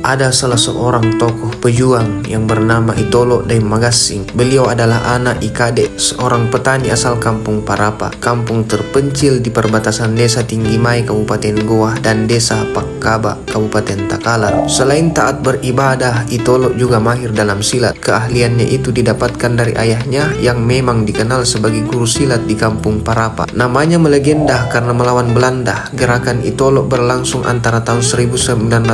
Ada salah seorang tokoh pejuang yang bernama Itolo Daim Magassing. Beliau adalah anak Ikade, seorang petani asal kampung Parapa, kampung terpencil di perbatasan desa Tinggimai Kabupaten Goa dan desa Pakkaba Kabupaten Takalar. Selain taat beribadah, Itolo juga mahir dalam silat. Keahliannya itu didapatkan dari ayahnya yang memang dikenal sebagai guru silat di kampung Parapa. Namanya melegenda karena melawan Belanda. Gerakan Itolo berlangsung antara tahun 1914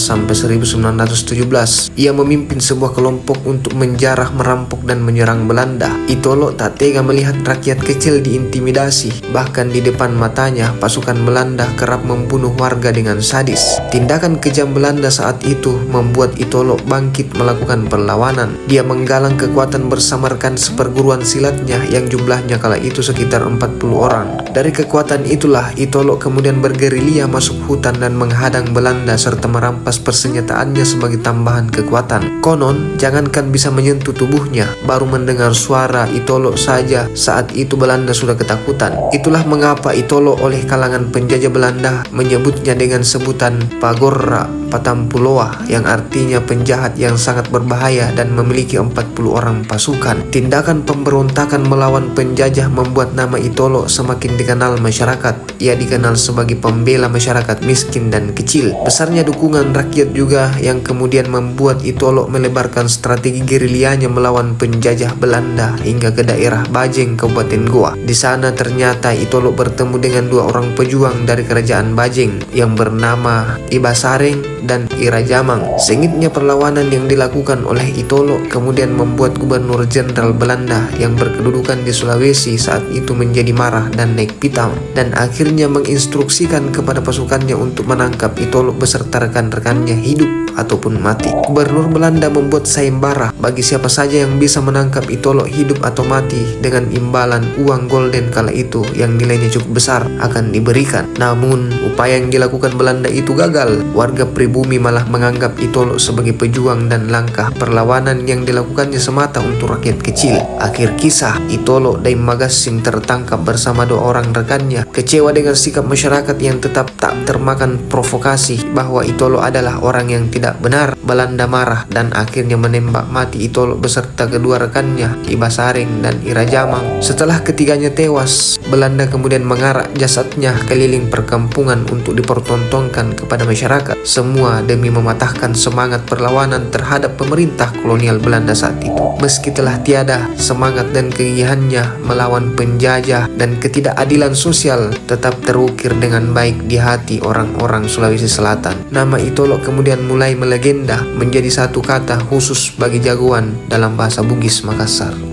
sampai 1917. Ia memimpin sebuah kelompok untuk menjarah, merampok dan menyerang Belanda. Itolo tak tega melihat rakyat kecil diintimidasi. Bahkan di depan matanya pasukan Belanda kerap membunuh warga dengan sadis. Tindakan kejam Belanda saat itu membuat Itolo bangkit melakukan perlawanan. Dia menggalang kekuatan bersama rekan seperguruan silatnya yang jumlahnya kala itu sekitar 40 orang. Dari kekuatan itulah Itolo kemudian bergerilya masuk hutan dan menghadang Belanda serta merampas persenjataannya sebagai tambahan kekuatan. Konon, jangankan bisa menyentuh tubuhnya, baru mendengar suara Itolo saja saat itu Belanda sudah ketakutan. Itulah mengapa Itolo oleh kalangan penjajah Belanda menyebutnya dengan sebutan Pagorra Patampuloa, yang artinya penjahat yang sangat berbahaya dan memiliki 40 orang pasukan. Tindakan pemberontakan melawan penjajah membuat nama Itolo semakin dikenal masyarakat. Ia dikenal sebagai pembela masyarakat miskin dan kecil. Besarnya dukungan rakyat juga yang kemudian membuat Itolo melebarkan strategi gerilyanya melawan penjajah Belanda hingga ke daerah Bajeng, Kabupaten Goa. Di sana ternyata Itolo bertemu dengan dua orang pejuang dari kerajaan Bajeng yang bernama Ibasareng dan Irajamang. Sengitnya perlawanan yang dilakukan oleh Itolo kemudian membuat Gubernur Jenderal Belanda yang berkedudukan di Sulawesi saat itu menjadi marah dan naik pitam, dan akhirnya menginstruksikan kepada pasukannya untuk menangkap Itolo beserta rekan-rekannya hidup ataupun mati. Gubernur Belanda membuat sayembara bagi siapa saja yang bisa menangkap Itolo hidup atau mati, dengan imbalan uang golden kala itu yang nilainya cukup besar akan diberikan. Namun upaya yang dilakukan Belanda itu gagal. Warga pribumi malah menganggap Itolo sebagai pejuang dan langkah perlawanan yang dilakukannya semata untuk rakyat kecil. Akhir kisah, Itolo Daim Magassing tertangkap bersama dua orang rekannya. Kecewa dengan sikap masyarakat yang tetap tak termakan provokasi bahwa Itolo adalah orang yang tidak benar, Belanda marah dan akhirnya menembak mati Itolo beserta kedua rekannya, Ibasareng dan Irajamang. Setelah ketiganya tewas, Belanda kemudian mengarak jasadnya keliling perkampungan untuk dipertontonkan kepada masyarakat. Semua demi mematahkan semangat perlawanan terhadap pemerintah kolonial Belanda saat itu. Meski telah tiada semangat dan kegigihannya melawan penjajah dan ketidakadilan sosial, tetap terukir dengan baik di hati orang-orang Sulawesi Selatan. Nama Itolo kemudian mulai melegenda menjadi satu kata khusus bagi jagoan dalam bahasa Bugis Makassar.